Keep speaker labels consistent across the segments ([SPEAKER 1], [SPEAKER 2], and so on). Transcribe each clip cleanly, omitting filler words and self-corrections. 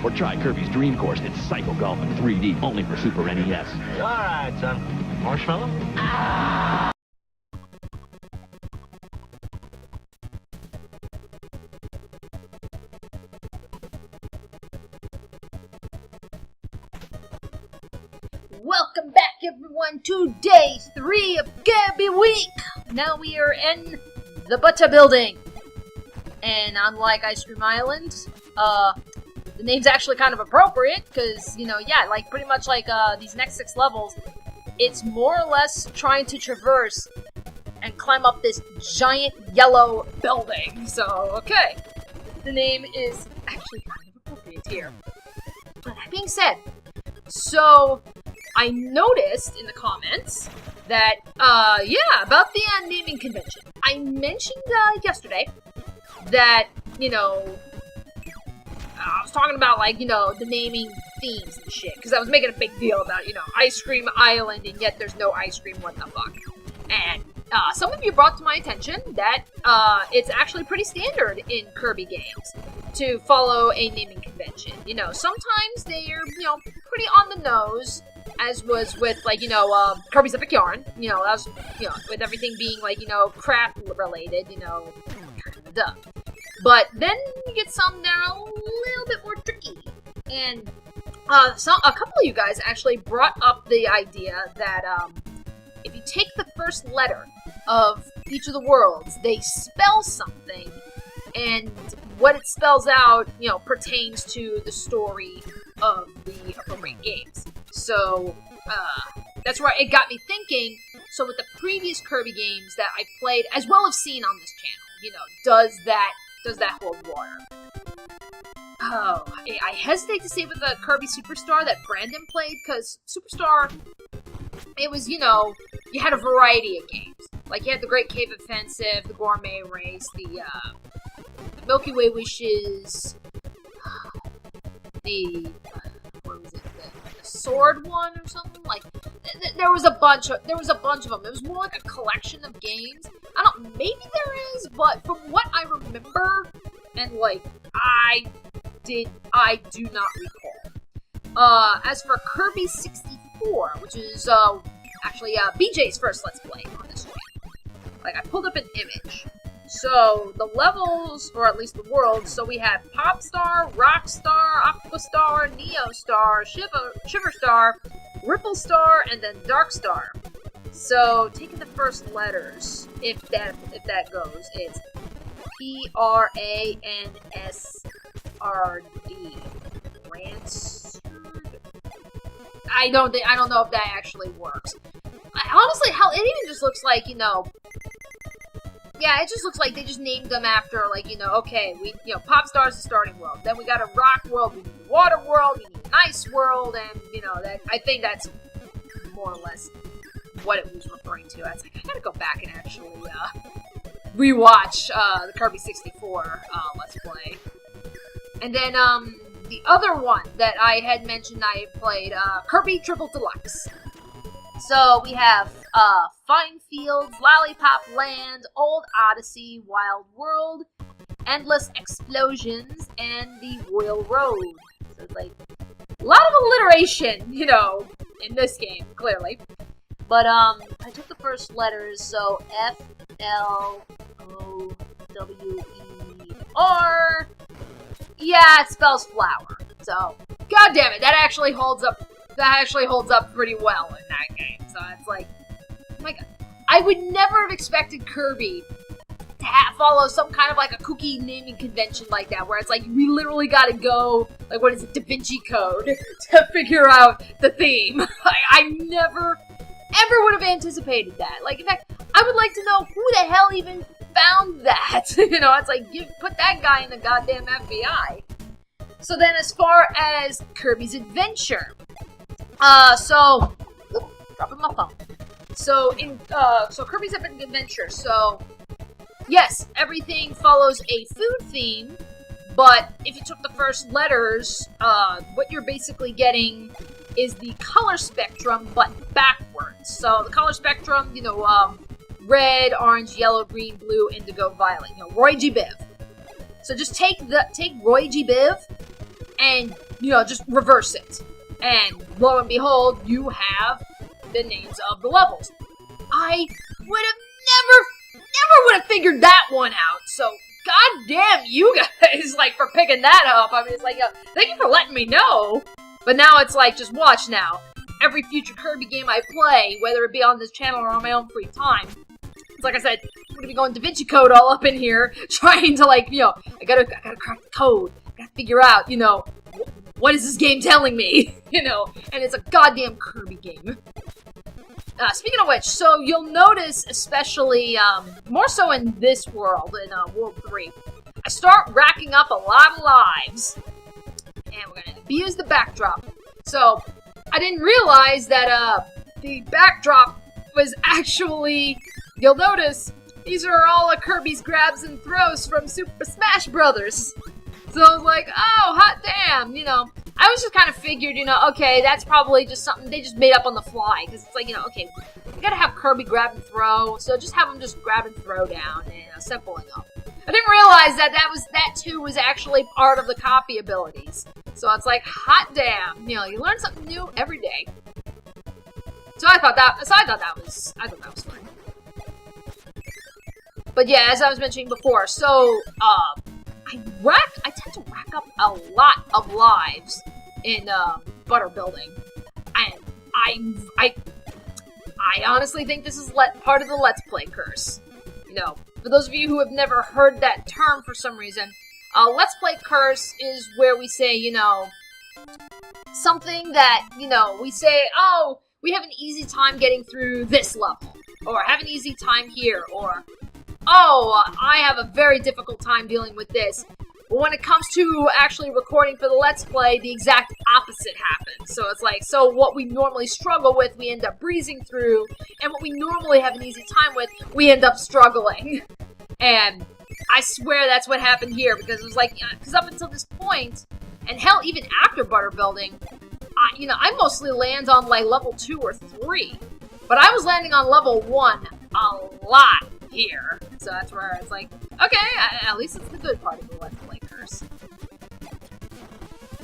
[SPEAKER 1] Or try Kirby's Dream Course. It's Psycho Golf in 3D, only for Super NES.
[SPEAKER 2] All right, son. Marshmallow?
[SPEAKER 3] Welcome back, everyone, to day 3 of Kirby Week! Now we are in the Butter Building. And unlike Ice Cream Island, the name's actually kind of appropriate, because, you know, yeah, like, pretty much like, these next 6 levels, it's more or less trying to traverse and climb up this giant yellow building. So, okay. The name is actually kind of appropriate here. But that being said, so I noticed in the comments that, yeah, about the naming convention. I mentioned, yesterday that, you know, I was talking about, like, you know, the naming themes and shit, because I was making a big deal about, you know, Ice Cream Island, and yet there's no ice cream, what the fuck. And, some of you brought to my attention that, it's actually pretty standard in Kirby games to follow a naming convention. You know, sometimes they're, you know, pretty on the nose, as was with, like, you know, Kirby's Epic Yarn. You know, that was, you know, with everything being, like, you know, craft related, you know, kind of duh. But then you get some that are a little bit more tricky. And, a couple of you guys actually brought up the idea that, if you take the first letter of each of the worlds, they spell something, and what it spells out, you know, pertains to the story of the appropriate games. So, that's where it got me thinking, so with the previous Kirby games that I played, as well as seen on this channel, you know, does that hold water? Oh, I hesitate to say with the Kirby Superstar that Brandon played, because Superstar, it was, you know, you had a variety of games. Like, you had the Great Cave Offensive, the Gourmet Race, the Milky Way Wishes, what was it, the Sword one or something? Like, there was a bunch of them. It was more like a collection of games. I don't, maybe there is, but from what I remember, and, like, I do not recall. As for Kirby 64, which is, actually, BJ's first Let's Play on this channel. Like, I pulled up an image. So, the levels, or at least the worlds, so we have Popstar, Rockstar, Aquastar, Neostar, Shiverstar, Ripplestar, and then Darkstar. So, taking the first letters, if that goes, it's Pransrd. Ransrd? I don't know if that actually works. Honestly, hell, it even just looks like, you know, yeah, it just looks like they just named them after, like, you know, okay, you know, Popstar's the starting world. Then we got a rock world, we need a water world, we need an ice world, and, you know, I think that's more or less what it was referring to. I was like, I gotta go back and actually, rewatch, the Kirby 64, Let's Play. And then, the other one that I had mentioned I had played, Kirby Triple Deluxe. So, we have, Fine Fields, Lollipop Land, Old Odyssey, Wild World, Endless Explosions, and the Royal Road. So, it's like, a lot of alliteration, you know, in this game, clearly. But, I took the first letters, so F-L-O-W-E-R. Yeah, it spells flower. So, god damn it, that actually holds up pretty well in that game. So it's like, I would never have expected Kirby to follow some kind of like a kooky naming convention like that, where it's like, we literally gotta go, like, what is it, Da Vinci Code, to figure out the theme. I never, ever would have anticipated that. Like, in fact, I would like to know who the hell even found that. You know, it's like, you put that guy in the goddamn FBI. So then as far as Kirby's Adventure, dropping my phone. So Kirby's Epic Adventure, so, yes, everything follows a food theme, but if you took the first letters, what you're basically getting is the color spectrum, but backwards. So the color spectrum, you know, red, orange, yellow, green, blue, indigo, violet. You know, Roy G. Biv. So just take Roy G. Biv, and just reverse it. And lo and behold, you have the names of the levels. I would have never would have figured that one out. So, goddamn you guys, like, for picking that up. I mean, it's like, thank you for letting me know. But now it's like, just watch now. Every future Kirby game I play, whether it be on this channel or on my own free time, it's like I said, I'm gonna be going DaVinci Code all up in here, trying to, like, I gotta crack the code. I gotta figure out, what is this game telling me? And it's a goddamn Kirby game. Speaking of which, so you'll notice, especially, more so in this world, in World 3, I start racking up a lot of lives. And we're gonna abuse the backdrop. So, I didn't realize that, the backdrop was actually, you'll notice, these are all of Kirby's grabs and throws from Super Smash Brothers. So I was like, oh, hot damn, I was just kind of figured, okay, that's probably just something they just made up on the fly. Because it's like, okay, we gotta have Kirby grab and throw, so just have him just grab and throw down, and simple enough. I didn't realize that too was actually part of the copy abilities. So it's like, hot damn, you learn something new every day. So I thought that was fun. But yeah, as I was mentioning before, so, I tend to rack up a lot of lives in, butter building. And I honestly think this is part of the Let's Play curse. For those of you who have never heard that term for some reason, Let's Play curse is where we say, something that, we say, oh, we have an easy time getting through this level, or have an easy time here, or, oh, I have a very difficult time dealing with this. But when it comes to actually recording for the Let's Play, the exact opposite happens. So it's like, so what we normally struggle with, we end up breezing through, and what we normally have an easy time with, we end up struggling. And I swear that's what happened here, because it was like, because up until this point, and hell, even after butter building, I mostly land on like level 2 or 3, but I was landing on level 1 a lot here. So that's where it's like, okay, at least it's the good part of the Let's Play curse.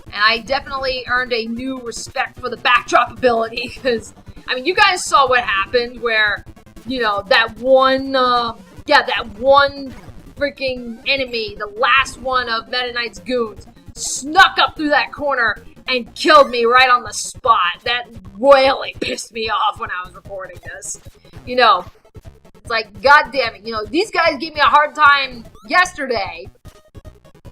[SPEAKER 3] And I definitely earned a new respect for the backdrop ability, because, I mean, you guys saw what happened where, that one freaking enemy, the last one of Meta Knight's goons, snuck up through that corner and killed me right on the spot. That royally pissed me off when I was recording this. It's like, god damn it, these guys gave me a hard time yesterday.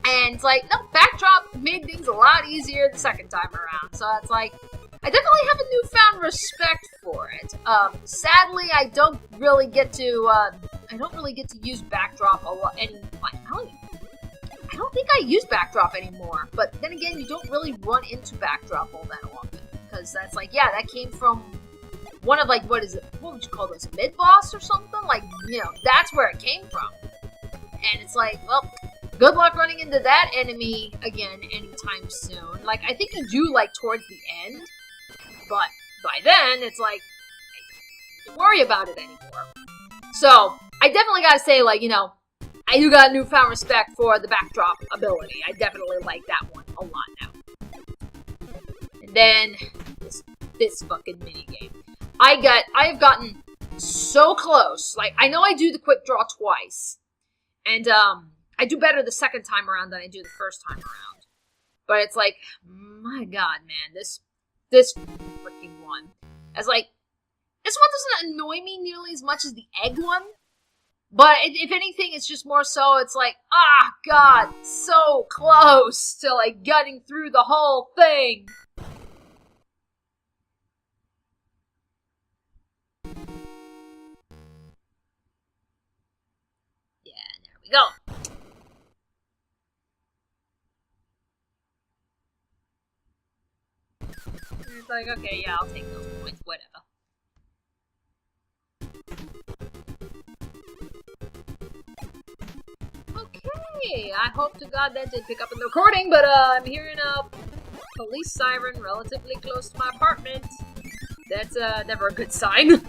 [SPEAKER 3] And it's like, no, backdrop made things a lot easier the second time around. So it's like, I definitely have a newfound respect for it. Sadly, I don't really get to use backdrop a lot. I don't think I use backdrop anymore. But then again, you don't really run into backdrop all that often, because that's like, yeah, that came from one of, like, what would you call this, mid-boss or something? Like, that's where it came from. And it's like, well, good luck running into that enemy again anytime soon. Like, I think you do, like, towards the end, but by then, it's like, don't worry about it anymore. So, I definitely gotta say, like, I do got a newfound respect for the backdrop ability. I definitely like that one a lot now. And then, this fucking minigame. I have gotten so close. Like, I know I do the quick draw twice. And, I do better the second time around than I do the first time around. But it's like, my god, man, this freaking one. As like, this one doesn't annoy me nearly as much as the egg one. But if anything, it's just more so, it's like, ah, god, so close to, like, gutting through the whole thing. Yeah, there we go. It's like, okay, yeah, I'll take those points, whatever. Okay, I hope to god that did pick up in the recording, but I'm hearing a police siren relatively close to my apartment. That's never a good sign. I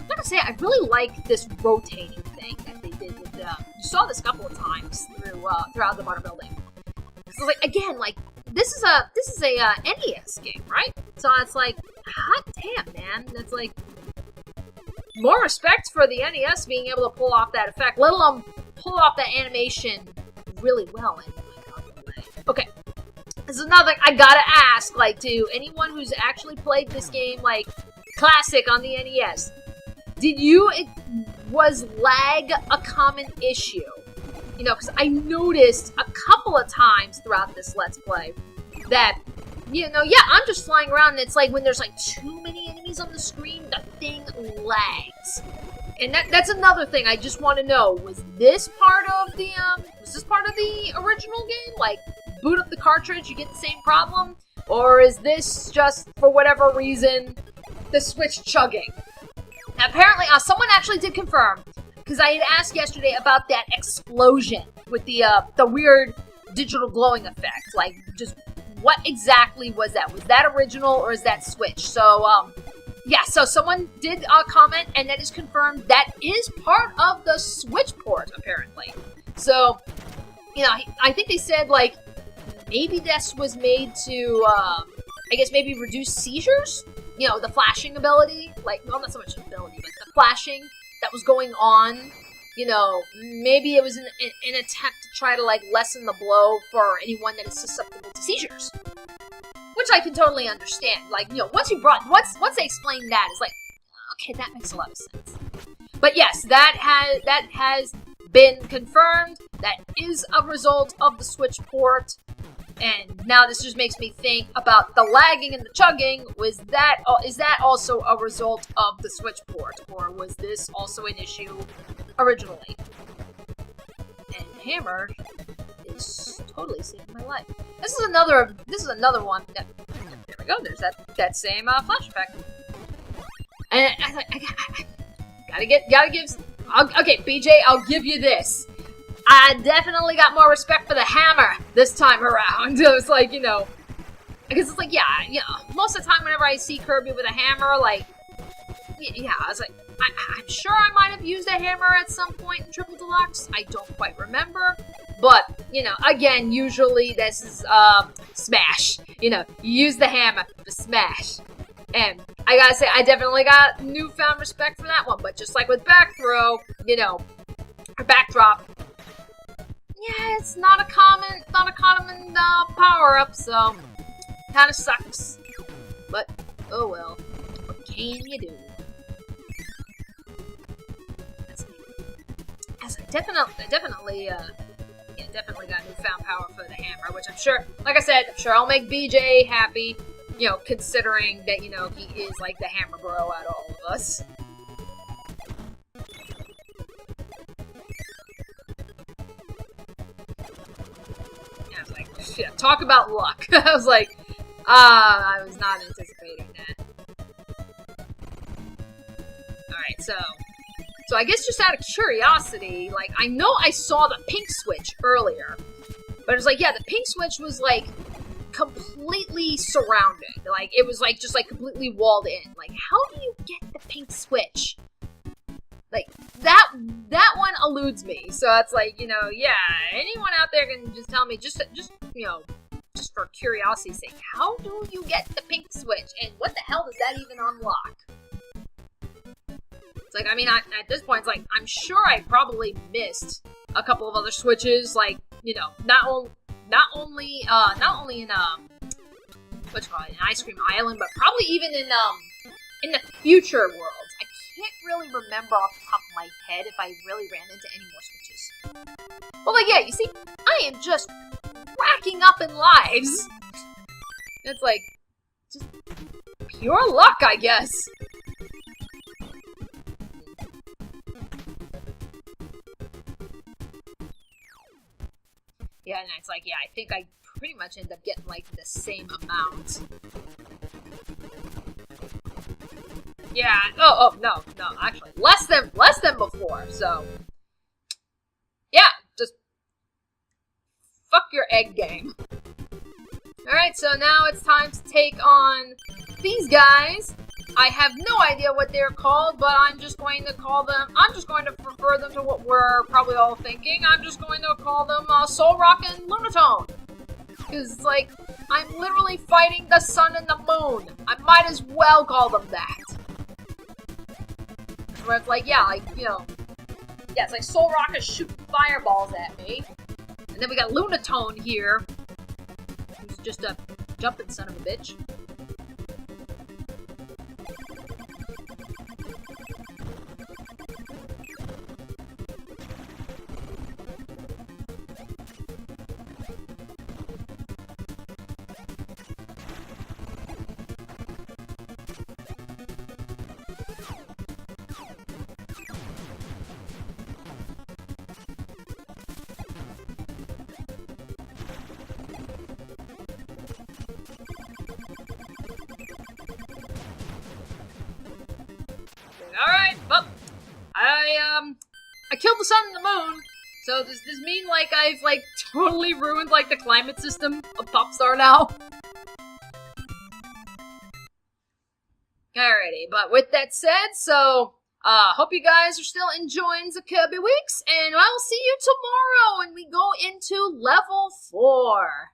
[SPEAKER 3] gotta say, I really like this rotating thing that they did with you saw this a couple of times throughout the butter building. So like again, like this is a NES game, right? So it's like, hot damn, man. That's like more respect for the NES being able to pull off that effect, let alone pull off that animation really well. Okay, this is another thing I gotta ask, like, to anyone who's actually played this game, like, classic on the NES, was lag a common issue? You know, because I noticed a couple of times throughout this Let's Play that, you know, yeah, I'm just flying around and it's like when there's like too many enemies on the screen, the thing lags. And that's another thing I just want to know. Was this part of the original game? Like, boot up the cartridge, you get the same problem? Or is this just, for whatever reason, the Switch chugging? Now, apparently, someone actually did confirm, because I had asked yesterday about that explosion with the weird digital glowing effect. Like, just what exactly was that? Was that original or is that Switch? So, yeah, so someone did comment, and that is confirmed. That is part of the Switch port, apparently. So, you know, I think they said, like, maybe this was made to, I guess maybe reduce seizures? You know, the flashing ability? Like, well, not so much ability, but the flashing that was going on. You know, maybe it was an attempt to try to, like, lessen the blow for anyone that is susceptible to seizures. Which I can totally understand. Like, you know, once they explain that, it's like, okay, that makes a lot of sense. But yes, that has been confirmed. That is a result of the Switch port. And now this just makes me think about the lagging and the chugging. Is that also a result of the Switch port? Or was this also an issue originally? And Hammer is totally saving my life. This is another one. There we go. There's that same flash effect. And I gotta give. Okay, BJ, I'll give you this. I definitely got more respect for the hammer this time around. It was like, you know, because it's like, yeah, you know, most of the time whenever I see Kirby with a hammer, like, yeah, I was like, I'm sure I might have used a hammer at some point in Triple Deluxe. I don't quite remember. But, you know, again, usually this is, Smash. You know, you use the hammer for Smash. And I gotta say, I definitely got newfound respect for that one. But just like with back throw, you know, or backdrop, yeah, it's not a common power-up, so kind of sucks. But, oh well. What can you do? As I definitely got newfound power for the hammer, which I'm sure, like I said, I'm sure I'll make BJ happy, you know, considering that, you know, he is like the hammer bro out of all of us. And I was like, yeah, talk about luck. I was like, I was not anticipating that. Alright, so I guess just out of curiosity, like, I know I saw the pink switch earlier, but it was like, yeah, the pink switch was, like, completely surrounded. Like, it was, like, just, like, completely walled in. Like, how do you get the pink switch? Like, that one eludes me. So it's like, you know, yeah, anyone out there can just tell me, just you know, just for curiosity's sake, how do you get the pink switch? And what the hell does that even unlock? Like, I mean, at this point, it's like, I'm sure I probably missed a couple of other switches, like, you know, not only in, in Ice Cream Island, but probably even in the future worlds. I can't really remember off the top of my head if I really ran into any more switches. But, like, yeah, you see, I am just racking up in lives. It's like, just pure luck, I guess. Yeah, and it's like, yeah, I think I pretty much end up getting, like, the same amount. Yeah, no, actually, less than before, so. Yeah, just fuck your egg game. Alright, so now it's time to take on these guys. I have no idea what they're called, but I'm just going to refer them to what we're probably all thinking. I'm just going to call them Soul Rock and Lunatone. Because, like, I'm literally fighting the sun and the moon. I might as well call them that. Where it's like, yeah, like, you know, yeah, it's like Soul Rock is shooting fireballs at me. And then we got Lunatone here, who's just a jumping son of a bitch. Alright, well, I killed the sun and the moon, so does this mean, like, I've, like, totally ruined, like, the climate system of Popstar now? Alrighty, but with that said, so, hope you guys are still enjoying the Kirby Weeks, and I'll see you tomorrow when we go into Level 4.